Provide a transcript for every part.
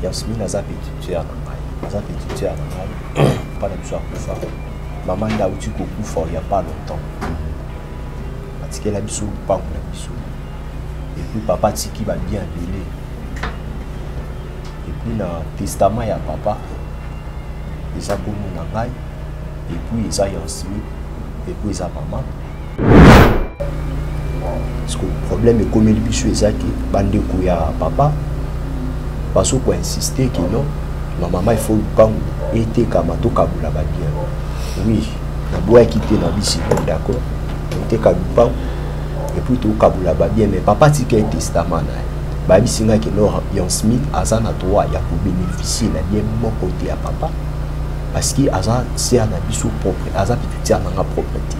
Yasmine aza petite sœur na ngai. Aza petite sœur na ngai. Pas de soir kufa. Maman na uti ko kufa il y a pas longtemps. Atike la biso pango na biso. Et puis papa tiki va bien belé. Et puis na testament ya papa. Eza bomu na ngai. Et puis eza Yasmine. Et puis eza maman. Parce que le problème est comme le bichou est que bande ya papa parce qu'on insister que non maman il faut pas été kamato kabula ba bien oui na boya quitter na bisi d'accord était kabupa et puis to kabula ba bien mais papa ti que testament na ba bisi nga que non Yasmine azana droit ya pour bénéficier na bien mon côté à papa parce que azan c'est na biso propre azan petit na nga propriété.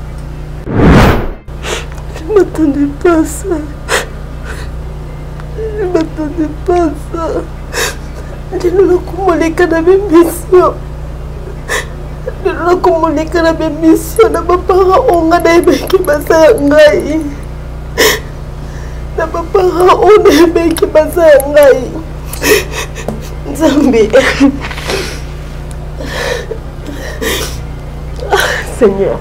Je ne m'attendais pas à ça. Je ne m'attendais pas à ça. Je ne l'ai pas dans mes missions. Je ne l'ai pas dans mes missions. Je ne l'ai pas dans mes Seigneur.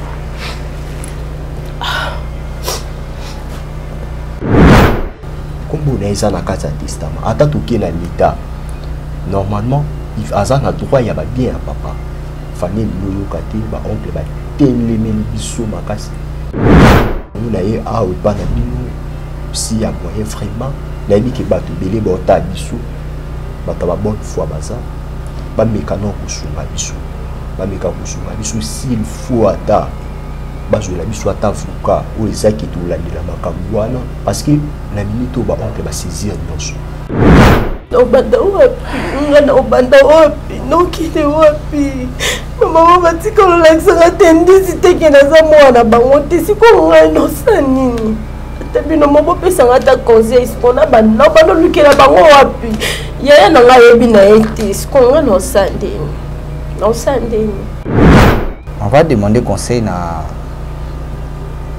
Comme on est dans la testament, attends tout qui est dans l'état. Normalement, il a un droit, il y a bien à papa. Fanny nous kati, ba oncle ba télé men biso makasi. On a eu à ou pas na bino si y a moyen vraiment, la vie qui ba te belé ba ta biso. Ba ta ba bonne foi baza. Ba mekano kusunga biso. Ba meka kusunga biso s'il faut ata. Bazo la biso ata fuka ou ezaki to la ndila makambo wana parce que na minute ba oncle ba saisir nyonso. Obanda wapi nokile wapi mama batika olakisanga tendisi teke naza mwana bango te siko ngai nosa nini ata bino mobopesanga ata conseil siko na banolukela bango wapi yaya na ngai yebi na ye te siko ngai nosa ndeni. On va demander conseil à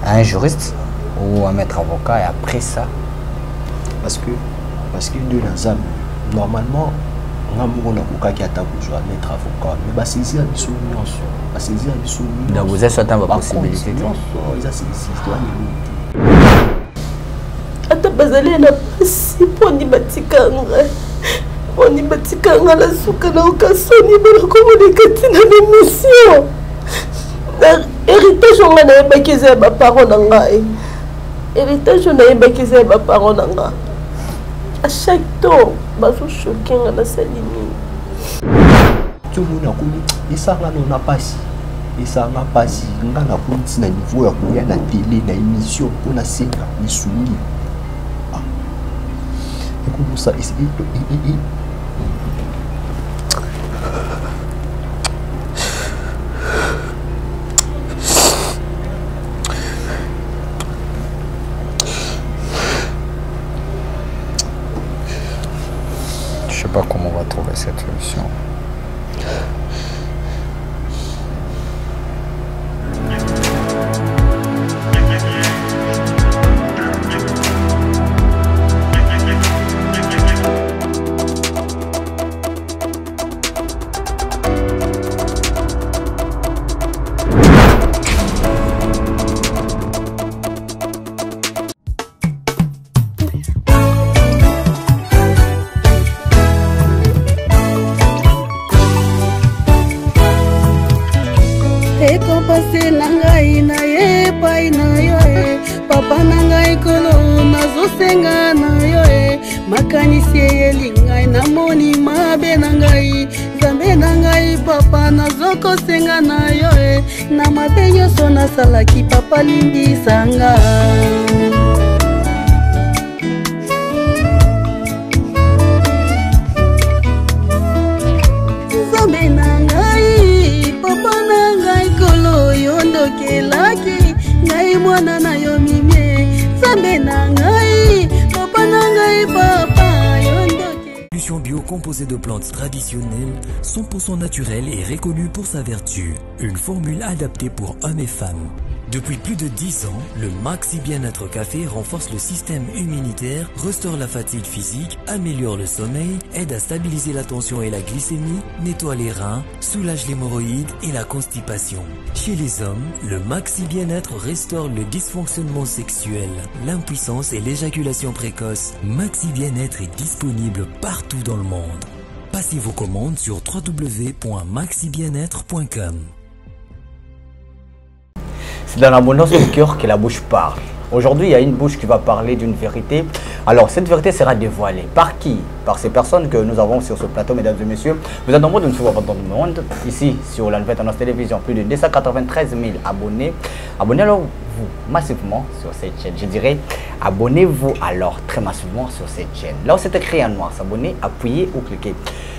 un juriste ou à un maître avocat et après ça parce que de la normalement on a un maître avocat mais bah saisir biso nyonso bah saisir biso donc vous avez certainement la possibilité ils a saisi ata bazali na pasi poni batikanga la suka na okasoni banakomoneka na l'émission héritage on a yebaki eza ya baparo na ngai héritage on a yebaki eza ya baparo na ngai à chaque tour bazochoke nga nasali nini tomona komi esanga nona pasi esanga pasi nga nakomi ntina niveau ya koya na télé na émission mpona senga misuni ekomosa je sais pas comment on va trouver cette solution. Pase na ngai na ye pai na yo papa na ngai kolo nazosenga na yo makanisi elingai namoni mabe na ngai zambe na ngai papa nazokosenga na yo na mabe nyonso nasalaki papa limbisanga. Zambe na ngai papa na ngai kolo yondokelaki ngai mwana na yo mimie zambe na ngai papa na ngai papa yondoke. Solution bio composée de plantes traditionnelles 100% naturelle et reconnue pour sa vertu. Une formule adaptée pour hommes et femmes. Depuis plus de 10 ans, le Maxi Bien-être Café renforce le système immunitaire, restaure la fatigue physique, améliore le sommeil, aide à stabiliser la tension et la glycémie, nettoie les reins, soulage l'hémorroïde et la constipation. Chez les hommes, le Maxi Bien-être restaure le dysfonctionnement sexuel, l'impuissance et l'éjaculation précoce. Maxi Bien-être est disponible partout dans le monde. Passez vos commandes sur www.maxibienêtre.com. C'est dans l'abondance du cœur que la bouche parle. Aujourd'hui, il y a une bouche qui va parler d'une vérité. Alors, cette vérité sera dévoilée. Par qui? Par ces personnes que nous avons sur ce plateau, mesdames et messieurs. Vous êtes nombreux de nous suivre dans le monde. Ici, sur la Nouvelle Tendance Télévision, plus de 293 000 abonnés. Abonnez-vous massivement sur cette chaîne. Je dirais, abonnez-vous alors très massivement sur cette chaîne. Là où c'est écrit en noir, s'abonner, appuyez ou cliquez.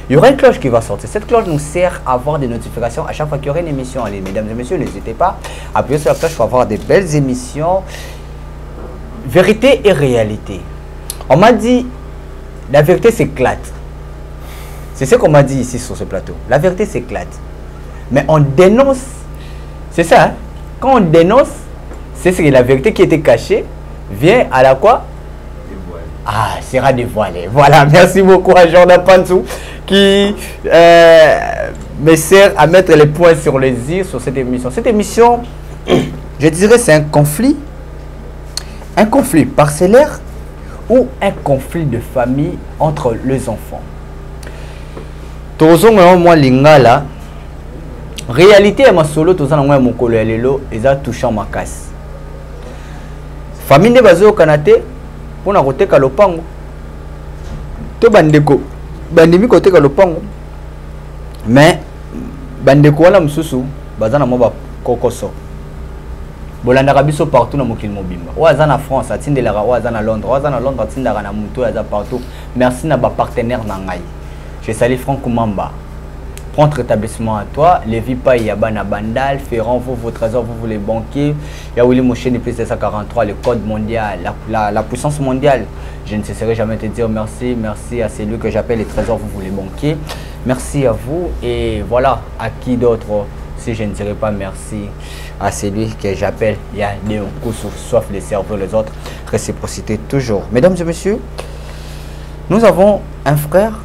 Il y aura une cloche qui va sortir. Cette cloche nous sert à avoir des notifications à chaque fois qu'il y aura une émission en ligne. Mesdames et messieurs, n'hésitez pas à appuyer sur la cloche pour avoir des belles émissions. Vérité et réalité. On m'a dit, la vérité s'éclate. C'est ce qu'on m'a dit ici sur ce plateau. La vérité s'éclate. Mais on dénonce. C'est ça. Hein? Quand on dénonce, c'est ce que la vérité qui était cachée vient à la quoi? Ah, sera dévoilée. Voilà, merci beaucoup à Jordan Pansou qui me sert à mettre les points sur les i sur cette émission. Cette émission, je dirais, c'est un conflit parcellaire ou un conflit de famille entre les enfants. Tozo moi lingala réalité est ma solo toza na moi mokolo ya lelo eza touchant ma casse. Famille ne bazo kanate pona koteka lopango. To bandeko bandimi koteka lopango. Mais bandeko wala mususu bazana mo ba kokoso. Bolandaka biso partout na mokili mobimba. Oaza na France atindelaka, oaza na Londres, oaza na Londres atindaka na muto aza partout. Merci na ba partenaire na ngai. Je salue Franck Koumamba. Prompt rétablissement à toi. Lévi Paye Yabana Bandal, Ferrand, vous, vos trésors, vous, les banquiers. Yaouli Mouché, plus 743, le code mondial, la puissance mondiale. Je ne cesserai jamais de te dire merci. Merci à celui que j'appelle les trésors, vous, les banquiers. Merci à vous. Et voilà, à qui d'autre, si je ne dirais pas merci à celui que j'appelle Yadéo Koussou, sauf les cerveaux, les autres. Réciprocité toujours. Mesdames et messieurs, nous avons un frère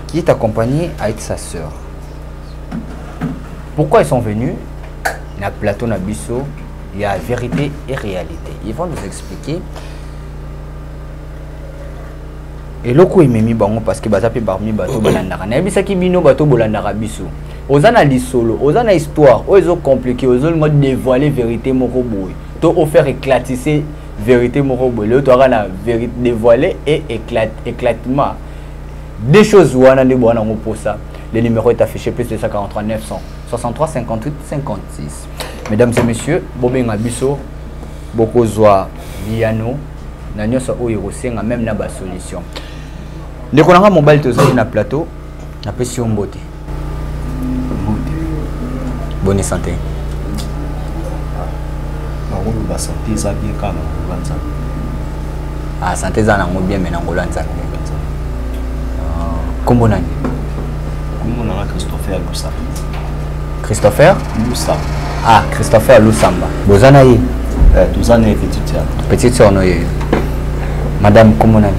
qui est accompagné avec sa sœur. Pourquoi ils sont venus? Na plateau na biso, il y a vérité et réalité. Ils vont nous expliquer. Et loko ememi bango parce que bazapi parmi bato bolandaka. Na bisaki bino bato bolandaka biso. Ozana lisolo, ozana histoire, ozo compliqué, ozo le mode dévoiler vérité moko boy. To offert éclatisser vérité moko boy. Le to na vérité dévoiler et éclatement. Des choses où on a des bonnes pour ça. Le numéro est affiché plus de 143 900 63 58 56. Mesdames et messieurs, Bobé Ngabiso, beaucoup zoa Liano, Nanyo sa Oirosé, même na ba solution. Dès qu'on a mobile to na plateau, na pession beauté. Bonne santé. La santé ça bien quand on ah santé ça nango bien mais nango lanza. Comment on a Christopher Lusamba. Christopher Lusamba. Ah, Christopher Lusamba. Bozana yi. Tozana petite sœur. Petite sœur no yi. Madame comment on a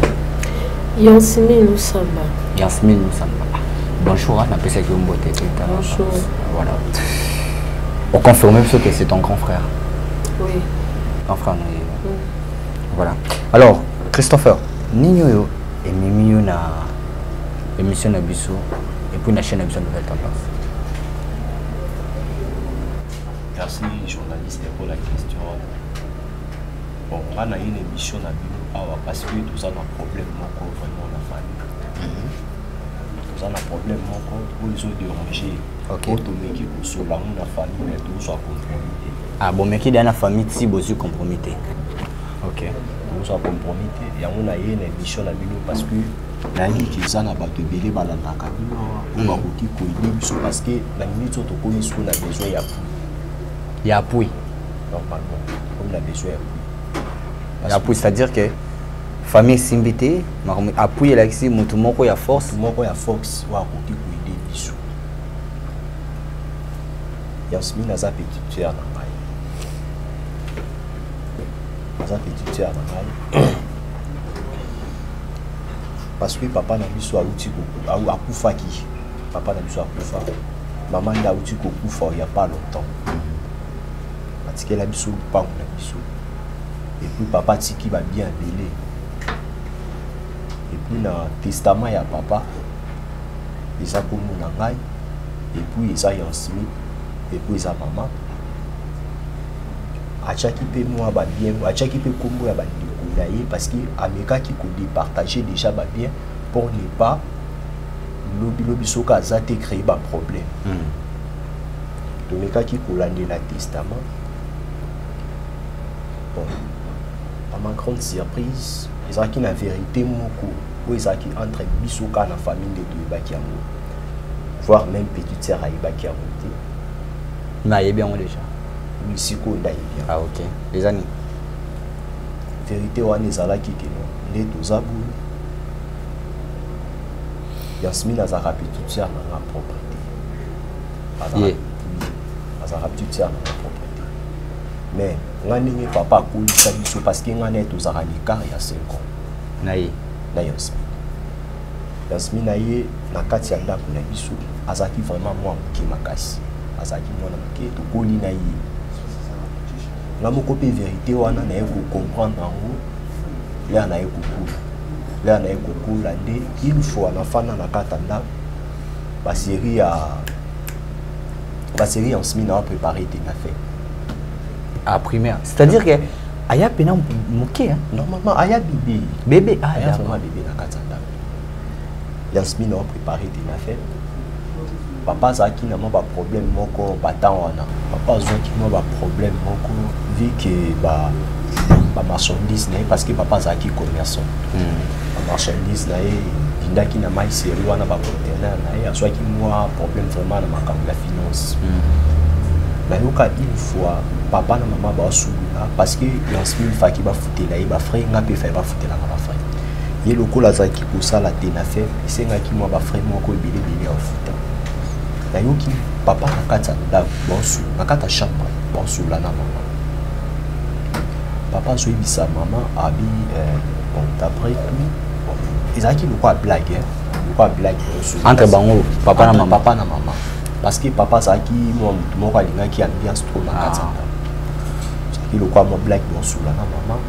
Yansmi Lusamba. Yansmi Lusamba. Bonjour, on appelle ça comme beauté. Bonjour. Voilà. On confirme que c'est ton grand frère. Oui. Grand frère no yi. Voilà. Alors, Christopher, Nino yo et Mimi yo na émission na biso et puis la chaîne émission Nouvelle Tendance. Merci journaliste pour la question. Bon, on a une émission na biso parce que nous avons un problème vraiment la famille. Nous avons un problème pour les autres déranger. OK. Pour tout mec qui sur la famille mais tout soit compromis. Ah bon mec qui dans la famille si besoin compromis. OK. Tout soit compromis et on a une émission na biso parce que nani kiza na bato belé balandaka bino ou bakoki koyeba biso parce que na minute to koyi so na besoin ya appui. Il y a appui normalement comme la besoin ya appui c'est-à-dire que famille simbité appui là ici mutu moko ya force wa koki koyeba biso. Yasmina za petite sœur na ngai. aza petite sœur na ngai parce que papa na biso auti akufaki papa na biso akufa maman nda auti kokufa il y a pas longtemps atikela biso lupango na biso et puis papa tiki ba bien belé et puis na testament ya papa eza komo na ngai et puis eza yansimi et puis eza maman achaki pe moi ba bien achaki pe kombo ya bandeko na ye parce que amekaki ko départager déjà ba bien pour ne pas lobi soka azate créer ba problème tomekaki kolandela testament bon à ma grande surprise ezalaki na vérité moko oyo ezalaki entre bisoka na famille de toyebaki yango voire même petite sœur ayebaki yango te mais ayebi yango déjà sikoyo ndayebi yango. Ah ok les années vérité wana ezalaki ke nde toza boye Yasmine azalaka petite sœur na nga propreté azalaka petite sœur na nga propreté mais nga ndenge papa akolisa biso parce que nga na ye tozalaka l'écart ya 5 ans na ye na Yasmine na ye na kati ya ndako na biso azalaki vraiment mwa moke makasi azalaki mwana moke tokoli na ye nga moko mpe vérité wana na ye kocomprendre yango lea na ye kokula lea na ye kokula nde une fois nafanda na kati ya ndako basérie ya nsimi na baprépare te na fait à primaire c'est-à-dire que aya pena moke hein normalement aya bébé ah aya vraiment bébé na kati ya ndako ya nsimi na baprépare te na fait papa azalaki na mwa baproblème moko batan wana papa azwaki mwa baproblème moko vu que bamarchandise na ye parce que papa azalaki commerçant bamarchandise na ye bindaki na mai seri wana bacontener na ye azwaki mwa problème vraiment na makambo ya finance nayoka une fois papa na mama baosuluka parce que yansimi faki bafutela ye bafrai nga mpe fai bafutelanga bafrai ye lokola azalaki kosala te na fe esengaki mwa bafrai moko ebelebele ya ofuta nayoki papa na kati ya ndako bonsu na kati ya chambre bonsula na mama papa azoyebisa mama abi bon d'après tout ezalaki lokwa blague entre bango papa na mama parce que papa azalaki mwa motu moko alingaki ambiance trop na kati ya ndako ezalaki lokwa mwa blague bonsula na mama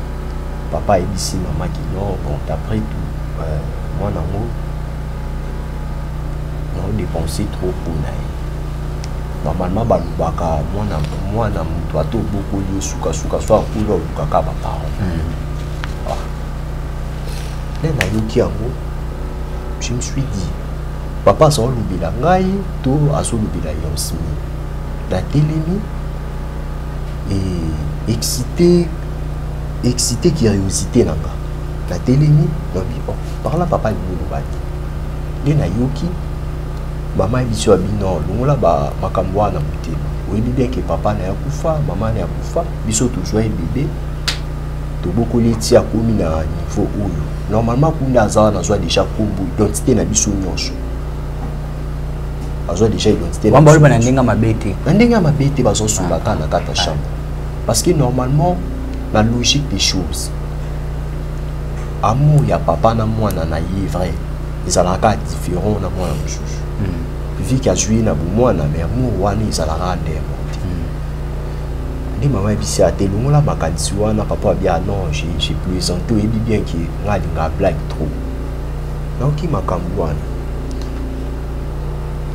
papa ayebisi mama ki non bon d'après tout mwana ngo dépenser trop pour naï. Normalement, balubaka mwana mutu ato beaucoup de suka soit pour le kaka ba parents. Là na yoki yango, je me suis dit papa ça lubila ngai to aso lubila yonsimi. La télémi et excité curiosité nanga. La télémi non bi par là papa ni lubaki. Là na yoki maman biso abino longola ba makambo wana mutema oyebi bien que papa na yakufa maman na yakufa biso toujours bébé to beaucoup leti ya komi na niveau oyo normalement kunda azawa na zwa déjà kombo identité na biso nyonso azwa déjà identité na biso na ndenge mabete bazo sulaka na kata chambre parce que normalement la logique des choses amour ya papa na mwana na ye vrai ezalaka différent na mwana mosusu vu qu'il a joué na mwana mais amour wana ezalaka ndemo ndi mama bisi atelongo la makanisi wana papa bien non j'ai plaisanté et bien que ngalinga blague trop donc makambo wana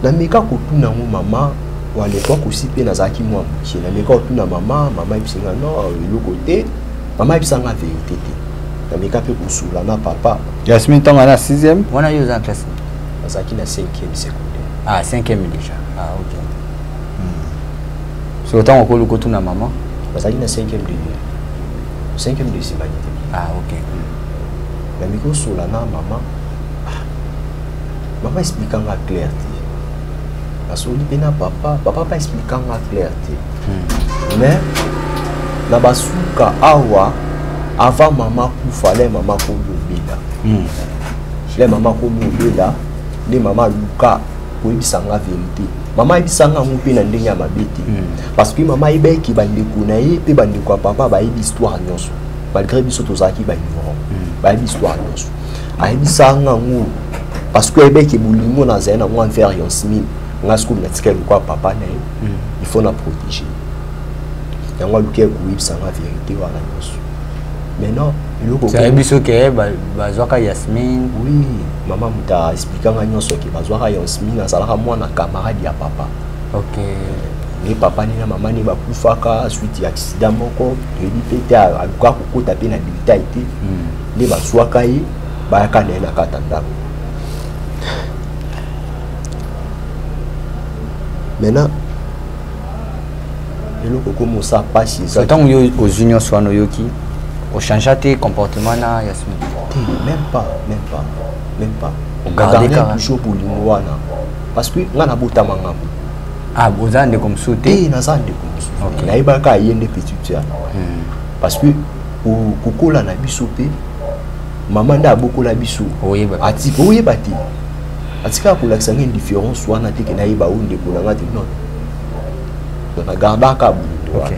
na meka kotuna ngo mama wa l'époque aussi pe nazaki moi moki na meka kotuna mama bisinga non le côté mama bisanga vérité te na meka pe kusula na papa Yasmine tonga na 6e wana yo za classe nazaki na 5e secondaire ah 5e déjà ah OK so autant on le côté na maman nazaki na 5e de humanité ah OK na meko sula na mama mama expliquanga clair asoli pena papa pas expliquanga clair mais na basuka awa avant maman kufa le maman ko lobela le maman ko lobela le maman luka ko ibisanga vérité maman ibisanga ngo pe na ndenge ya mabete parce que maman ibeki bandeko na ye pe bandeko ya papa ba ibi histoire nyonso malgré biso tozaki ba ignorant ba histoire nyonso ayebisanga ngo parce que ebeki bolingo na zena ngo enfer Yasmine ngasiko na tikelo kwa papa na il faut na protéger yango lukia kuibisanga vérité wana nyonso maintenant c'est biso ke bazwaka Yasmine oui maman muta expliquanga nyonso ke bazwaka Yasmine azalaka mwana camarade ya papa OK ni papa ni na mama ni bakufaka suite ya accident moko yebi pete aluka kokota pe na bilita ite le bazwaka ye bayaka na kata ndako maintenant eloko komo sa passe ça tant aux unions soano yoki au changer tes comportements na Yasmine même pas au garder toujours pour wana parce que ngana botama ngambo ah vous avez comme sauter nazande comme sauter na ibaka yende petite ya parce que kokola na biso pe maman nda bokola biso ati oyeba te atika kolakisa ngeni différence wana te ke na yeba onde kolanga te non donc na gardaka bu OK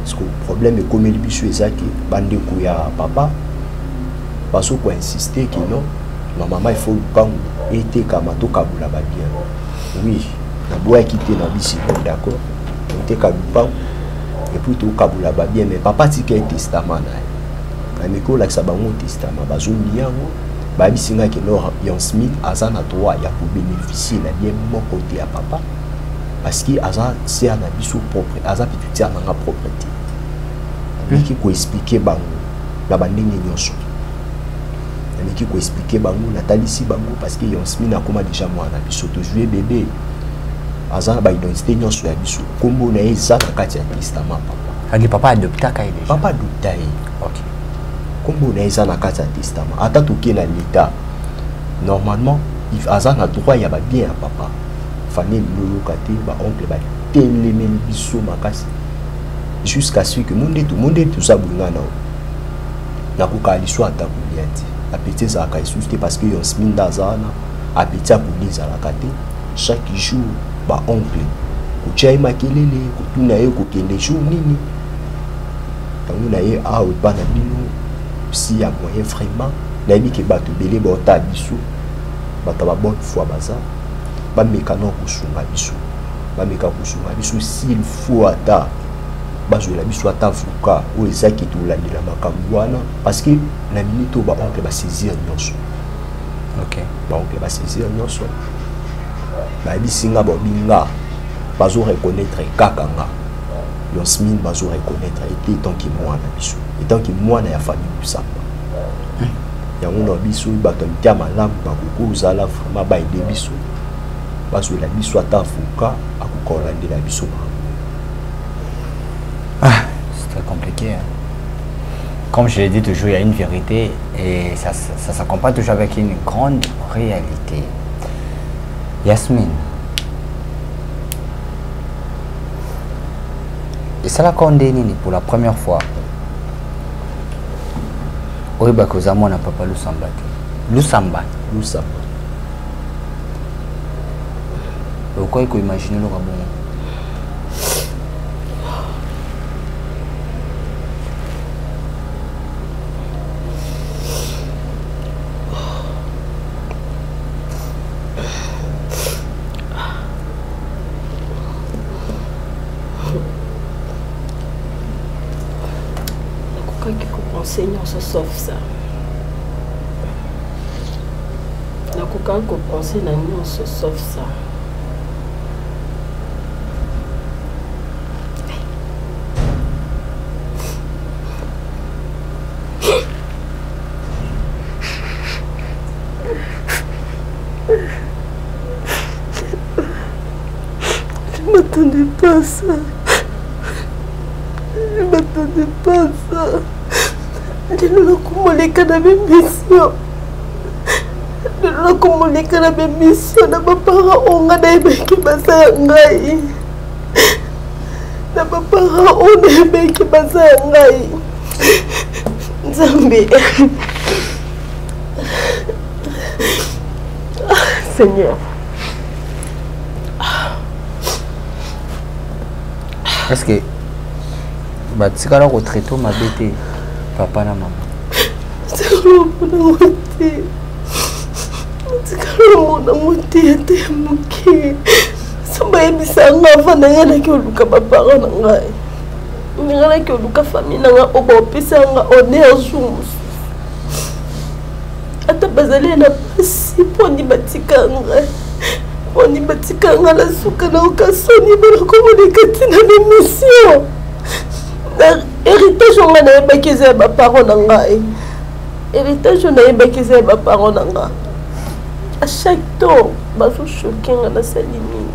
parce que problème est comme le biso ezaki bande ko ya papa baso ko insister que non maman il faut pas été kamato kabula ba bien oui na boya quitter na bisi d'accord on te kabupa et puis tout kabula ba bien mais papa tika testament na miko la sa bango testament bazombi yango ba bisinga ke no Yasmine azana droit ya ko bénéficier na bien mon côté à papa parce que aza c'est na biso propre aza petit na nga propriété mais qui ko expliquer bango la bandingi nyonso mais qui ko expliquer bango natalisi bango parce que Yasmine akoma déjà moi na biso to jouer bébé aza ba identité nyonso ya biso kombo na eza na kati ya testament papa ali papa adopta ka déjà papa adopta OK kombo na eza na kati ya testament ata toke na l'état normalement il aza na droit ya ba bien ya papa famille loloka te ba oncle ba telemeli biso makasi jusqu'à ce que monde tout ça bulingana na koka liso ata kuliati apeti za ka isuste parce que Yasmine dazana apeti akuliza la kate chaque jour ba oncle kuchai makelele kutuna ye kokende jour nini tangu na ye a ou pas na bino si ya moyen vraiment na bi ke bato belé bota biso bato ba bonne foi baza ba mekano kusunga biso ba meka kusunga biso s'il faut ata bazola biso ata avocat ou ezaki tolandela makambo wana parce que na minute ba oncle ba saisir nyonso OK ba oncle ba saisir nyonso ba bisinga ba binga bazo reconnaître kakanga Yasmine bazo reconnaître était tant que moi na biso et tant que moi na ya famille Lusamba yango na biso bato mtia malamu bakoko zala vraiment ba aider biso bazo la biso ata avocat akokolandela biso. Ah, c'est très compliqué. Hein. Comme je l'ai dit toujours, il y a une vérité et ça s'accompagne toujours avec une grande réalité. Yasmine. Et ça l'a condamné pour la première fois. Oui, bah, que moi, n'a pas Lusamba. Lusamba. Pourquoi il faut imaginer le rabon? Seigneur se sauve ça. La coca qu'on pensait la nuit on se sauve ça. Je m'attendais pas à ça. Je m'attendais pas à ça. Ndinola kumoleka na bemission. Ndinola kumoleka na bemission na bapara onga na ebeki basa ya ngai. Na bapara onga ebeki basa ya ngai. Nzambe. Seigneur. Est-ce que batikala kotraite mabe te papa na mama tikala mote ate ya moke so bayebisanga ava na ngai naki oluka bapara na ngai ngai naki oluka famille na ngai oyo baopesanga honneur jour mosusu ata bazali na pasi mponi batika ngai mponi batika ngai na suka na okasoni banakomoneka ntina démission héritage onga nayebaki eza ya baparo na ngai héritage nayebaki eza ya baparo na ngai à chaque tour bazochoke nga nasali nini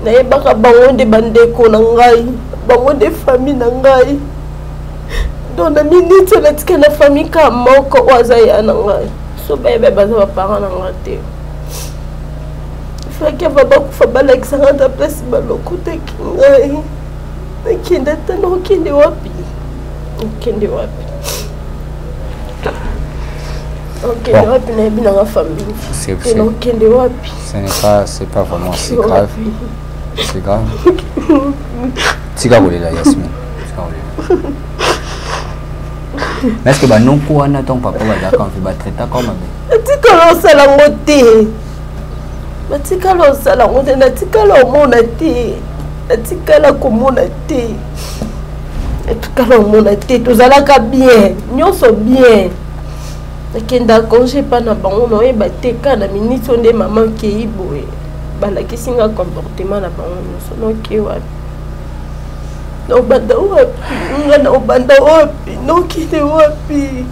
nayebaka bango nde bandeko na ngai bango nde famille na ngai donc na minute natika na famille ka moko oyo aza ya na ngai so bayebe baza baparent na ngai te faki ava bakufa balakisanga ta place balokotaki ngai nakende ata nakokende wapi okende wapi okende wapi nayebi nanga famille nakokende wapi c'est pas vraiment c'est grave c'est grave tika kolela Yasmine tika kolela mais est-ce que banoko wana ton papa bazaka mpe batraita comme mabe batikala osala yango te batikala osala yango te natikala omona te natikala komona te natikala omona te tozalaka bien nyonso bien nakenda congé mpa na bango naoyeba te ka na minute oyo nde mama okei boye balakisi nga comportement na bango nyonso noke wapi naobanda wapi nga naobanda wapi nokende wapi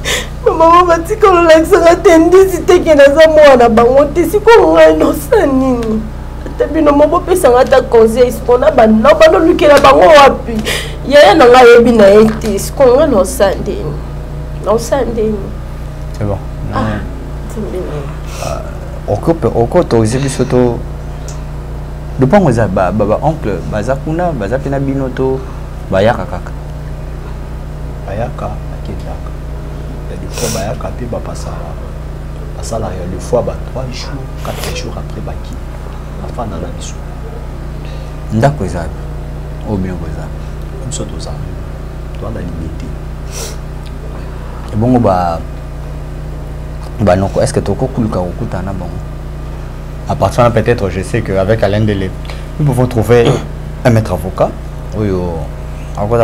bamama batikala olakisanga te ndisi teke naza mwana bango te sikoyo ngai nosa nini ata bino mo bopesanga ata conseil sikoyo na banolukela bango wapi yaya na ngai ayebi na ye te sikoyo ngai nosa ndeni nosa ndeni. C'est bon. Autorisé biso to de pas ngoza ba oncle baza kuna baza pena binoto bayaka kaka bayaka akendaka ya des fois bayaka pe bapasa basala ya des fois 3 jours 4 jours après baki afana na biso ndako eza au bien goza biso toza toana limité et bongo Banoko, est-ce que tu as bon? À partir de peut-être, je sais qu'avec Alain Delé, nous pouvons trouver un maître avocat. Oui,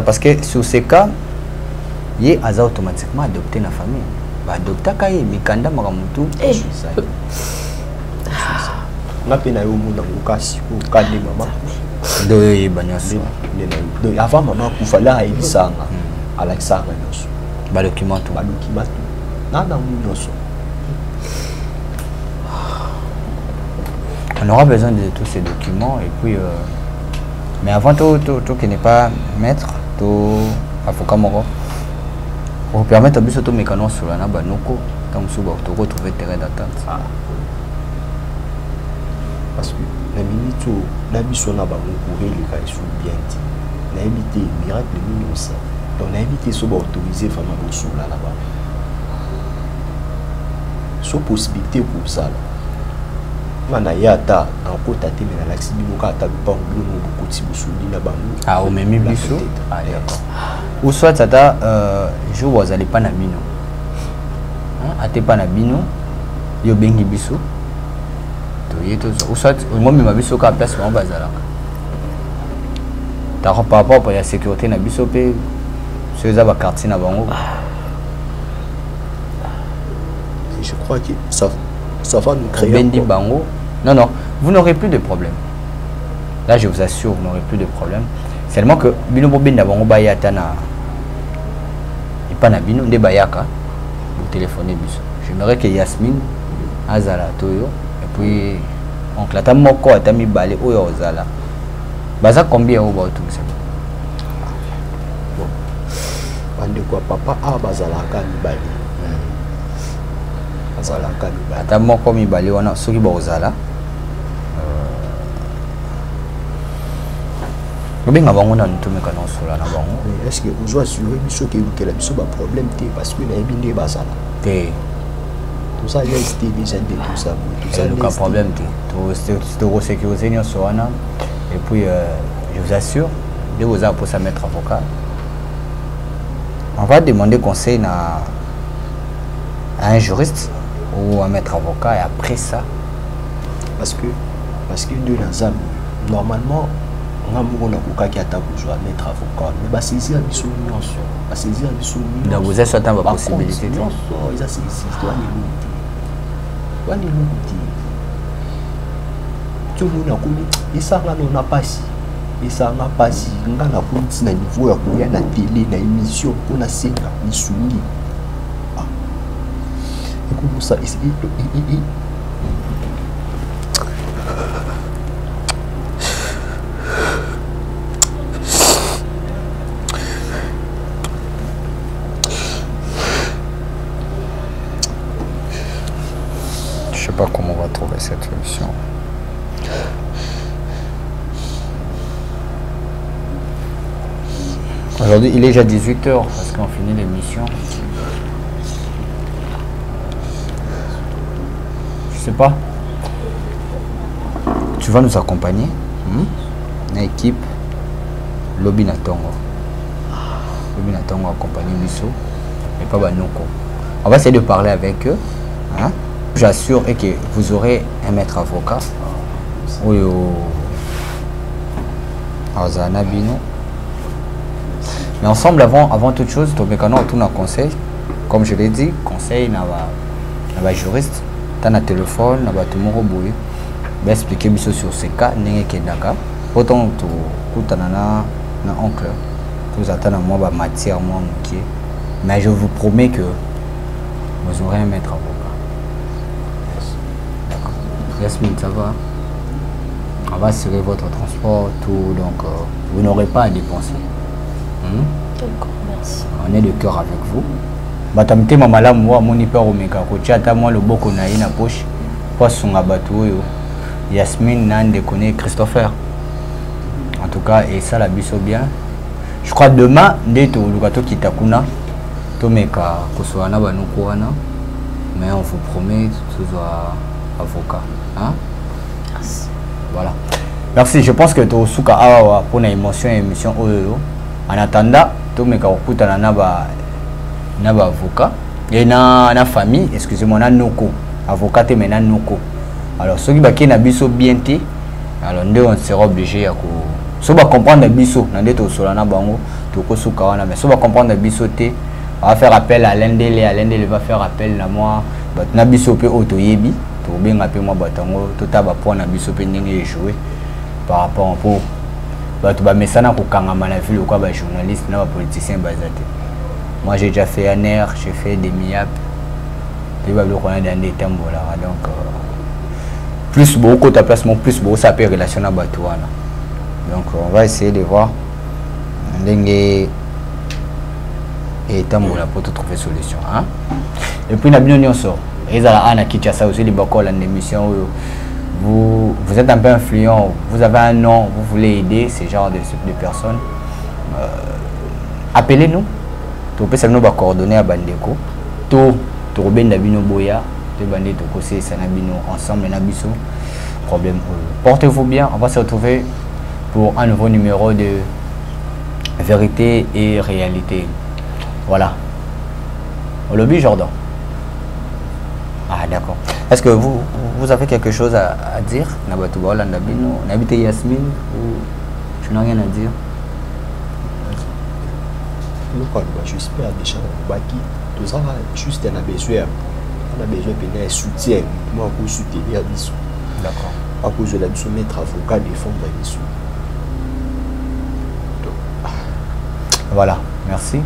parce que sur ces cas, il a automatiquement adopté la famille. Adopté quand il Mikanda Maramutu. On a peine à au cas de maman. Donc avant maman, il fallait aller à l'Alexandre. Document tout. Non. On aura besoin de tous ces documents et puis mais avant tout qui n'est pas maître tout avocat moro pour permettre à biso to mécano sur la banoko tant que tu retrouver terrain d'attente parce que la minute où la biso na bango courir le cas sous bien dit na évité miracle mignon ça donc on a évité so autoriser femme sur là-bas so possibilité pour ça mana yata encore tâter mais la laxi bino ka ta pas beaucoup de busuli na bango ah au même biso ah d'accord ou soit tata jour vous allez pas na bino hein ate pas na bino yo bengi biso to yeto ou soit moi même biso ka place on bazala ta par rapport à la sécurité na biso pe ceux za ba quartier na bango je crois que ça va nous créer Bendi Bango. Non, vous n'aurez plus de problème. Là, je vous assure, vous n'aurez plus de problème. Seulement que Bino Bobinda Bango Bayatana et pas na Bino de Bayaka, vous téléphonez biso. J'aimerais que Yasmine Azala Toyo et puis oncle Atamoko Atami Balé Oyo Ozala. Baza combien au tout ça? Bon. Ande quoi papa a bazala kan Bali. Ata moko mibali wana soki bozala obenga bango na ntumeka na osola na bango est-ce que vous assurez biso que la biso ba problème te parce que na ebinde bazala te tout ça il est déjà de tout ça aucun problème te to sécurité nyonso wana et puis je vous assure de vous pour ça mettre avocat. On va demander conseil à un juriste ou à mettre avocat et après ça. Parce que de la normalement, on a besoin de mettre avocat. Mais bah saisir la solution. Bah saisir la solution. Donc vous avez certaines possibilités. Non, ils ont saisi. Toi, les tout le monde a commis. Et ça, on n'a pas si. Et ça, on n'a pas si. On a la police, na niveau, il y a la télé, la émission, on a ces gars, les soumis. Ah. Et comment ça, je sais pas comment on va trouver cette solution. Aujourd'hui, il est déjà 18h parce qu'on finit l'émission. Je sais pas. Tu vas nous accompagner. Une équipe. Lobby Natongo. Lobby Natongo accompagner Misso. Et pas Banoko. On va essayer de parler avec eux. Hein? J'assure que vous aurez un maître avocat. Oui, Azanabino. Mais ensemble, avant toute chose, tu as un conseil. Comme je l'ai dit, conseil n'a pas juriste. Tu as un téléphone, tu as tout le monde. Tu vas expliquer sur ces cas. Autant tu as un oncle. Tu as une matière. Mais je vous promets que vous aurez un maître avocat. D'accord. Yasmine, ça va? On va assurer votre transport, tout. Donc, vous n'aurez pas à dépenser. D'accord, merci. On est de cœur avec vous. Batamite mamala moi mon hyper omega ko tchata moi le boko na ina poche poisson bateau yo Yasmine Nande connaît Christopher. En tout cas et ça la biso bien. Je crois demain ndeto lukato kitakuna to meka ko soana banuko wana mais on vous promet que ce soit avocat hein. Merci. Voilà. Merci, je pense que to suka awa pour na émission oyo. En attendant, tout le monde a avocat et na famille, excusez-moi, na noko avocat et maintenant noko. Alors ceux qui na biso bien té, alors on sera obligé à so ba comprendre biso na ndeto solana bango to ko suka wana mais so ba comprendre biso té, on va faire appel à l'Indele va faire appel à moi, na biso pe otoyebi, to benga pe moi batango to taba point na biso pe ndenge jouer par rapport pour tu vas mettre ça dans la ville ou quoi, journaliste, non, politicien, moi j'ai déjà fait un air, j'ai fait des MIAP, tu vas voir qu'on a dans des thèmes là, donc plus beaucoup de placement, plus beaucoup ça peut relationner à Batouana. Donc on va essayer de voir et thèmes là pour te trouver solution. Hein? Et puis la bien sort, et ça a qui ça aussi les bacoles en émission. Vous êtes un peu influent, vous avez un nom, vous voulez aider ce genre de personnes, appelez-nous. Tu peux nous coordonner à Bandeko. Tu Robin Dabino Boya, tu Bandé Tokose Sanabino ensemble Nabiso. Problème. Portez-vous bien, on va se retrouver pour un nouveau numéro de Vérité et Réalité. Voilà. Au lobby Jordan. Ah d'accord. Est-ce que vous avez quelque chose à dire? N'habitez Yasmine ou tu n'as rien à dire? J'espère déjà tout ça juste un besoin. On a besoin de soutien. Moi, pour soutenir Bissou. D'accord. À cause de la mission mettre avocat défendre Bissou. Voilà, merci.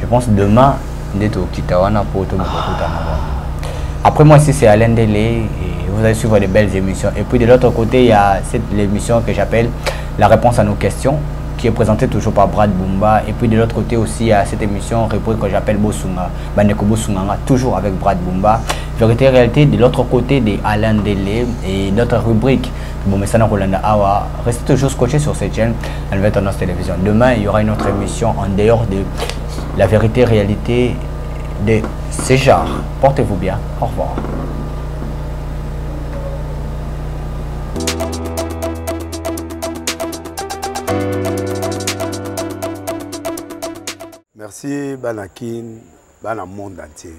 Je pense demain, d'être au Kitawana pour tout le monde. Après moi ici c'est Alain Delé et vous allez suivre de belles émissions. Et puis de l'autre côté il y a l'émission que j'appelle La réponse à nos questions qui est présentée toujours par Brad Bumba. Et puis de l'autre côté aussi il y a cette émission que j'appelle Bosunga, Bandeko Bosunga, toujours avec Brad Bumba. Vérité et Réalité de l'autre côté de Alain Delé et d'autres rubriques. Bon mais ça n'a rien à voir. Restez toujours scotché sur cette chaîne, la nouvelle tendance télévision. Demain il y aura une autre émission en dehors de La Vérité et Réalité de ces genres. Portez-vous bien. Au revoir. Merci Banakin, Bana monde entier.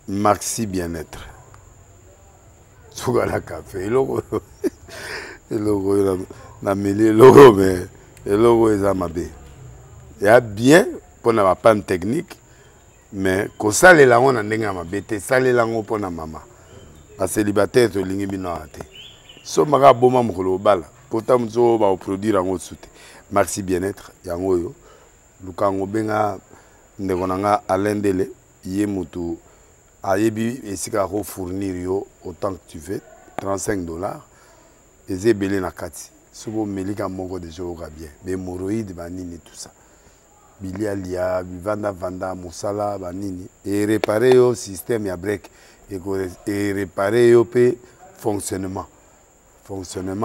Maxi bien-être. Sougala café, le logo na mêlé logo mais le logo est amabé. Il y a bien pour na panne technique mais ko sale la on ndenga mabete sale la ngo pona mama. A célibataire to lingi bino ate. So maka boma mukolo bala. Pourtant mzo ba produire ngo soute. Maxi bien-être yango yo. Lukango benga ndekonanga alendele yé mutu ayebi esika ko fournir yo autant que tu veux $35 et belé na kati sobo melika moko de jour bien mais hémorroïdes banini tout ça bilia lia vanda musala banini et réparer yo système ya break et réparer yo pe fonctionnement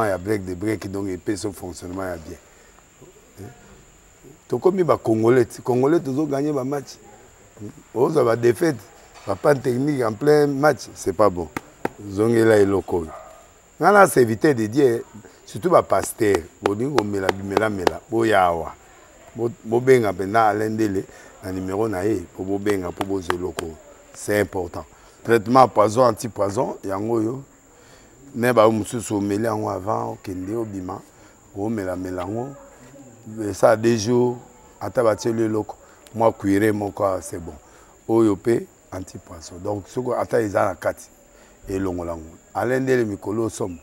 ya break de break donc et pe son fonctionnement ya bien to comme ba congolais toujours gagner ba match on va défaite pas technique en plein match c'est pas bon zongela et local ngana c'est éviter de dire surtout ba pasteur bodingo mela boyawa bobenga pena alendele na numéro na ye pour bobenga pour bozo local c'est important traitement poison anti-poison yango yo ne ba mususu meli yango avant kende obima o melango ça a des jours atabatie le local moi cuire mon corps c'est bon oyope anti-poisson. Donc, ce qu'on attend, ils ont la carte. Et l'on l'a. Alendele les mikolo somme.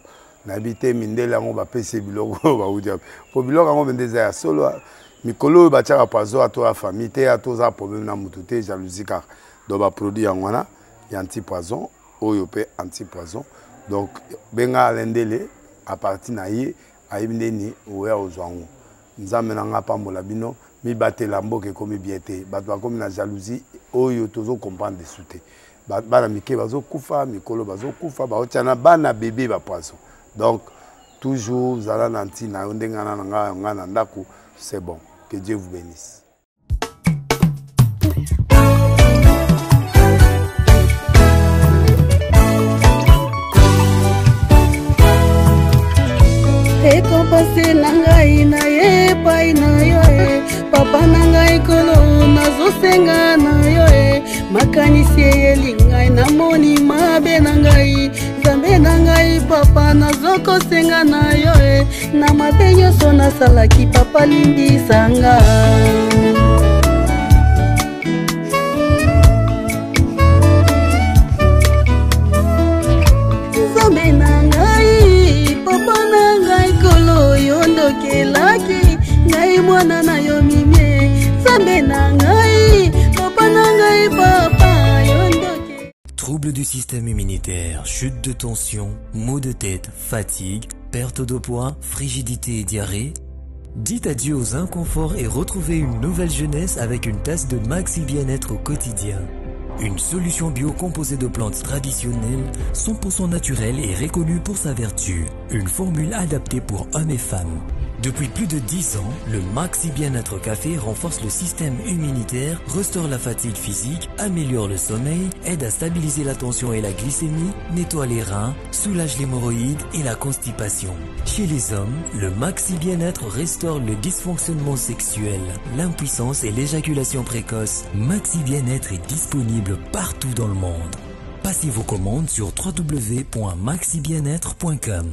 N'habite mindele on va passer bilogo va vous dire. Pour bilogo on va des solo. Mikolo va tirer poisson à toi famille, à toi problème na mututé jalousie car donc va produire en wana y anti-poison, oyope anti-poison. Donc benga alendele à partir na ye aimdeni oya ozwango. Nzamenanga pambola bino mi batela mboke comme biété batwa comme na jalousie oyo tozo comprendre de souté bana mike bazo kufa mikolo bazo kufa ba otiana bana bébé ba poisson donc toujours zala nanti na ndengana nga na ndako c'est bon que Dieu vous bénisse. Ekompase nangai na ye pai na yo papa nangai kolo nazosenga na yo makanisi elingai namoni mabe nangai zambe nangai papa nazokosenga na yo na mabe nyonso nasalaki papa limbisanga zambe nangai papa nangai kolo yondokelaki ngai mwana na yo mimie zambe nangai papa nangai papa yondoke. Troubles du système immunitaire, chute de tension, maux de tête, fatigue, perte de poids, frigidité et diarrhée. Dites adieu aux inconforts et retrouvez une nouvelle jeunesse avec une tasse de Maxi Bien-être au quotidien. Une solution bio composée de plantes traditionnelles, 100% naturelle et reconnue pour sa vertu. Une formule adaptée pour hommes et femmes. Depuis plus de 10 ans, le Maxi Bien-être Café renforce le système immunitaire, restaure la fatigue physique, améliore le sommeil, aide à stabiliser la tension et la glycémie, nettoie les reins, soulage l'hémorroïde et la constipation. Chez les hommes, le Maxi Bien-être restaure le dysfonctionnement sexuel, l'impuissance et l'éjaculation précoce. Maxi Bien-être est disponible partout dans le monde. Passez vos commandes sur www.maxibienêtre.com.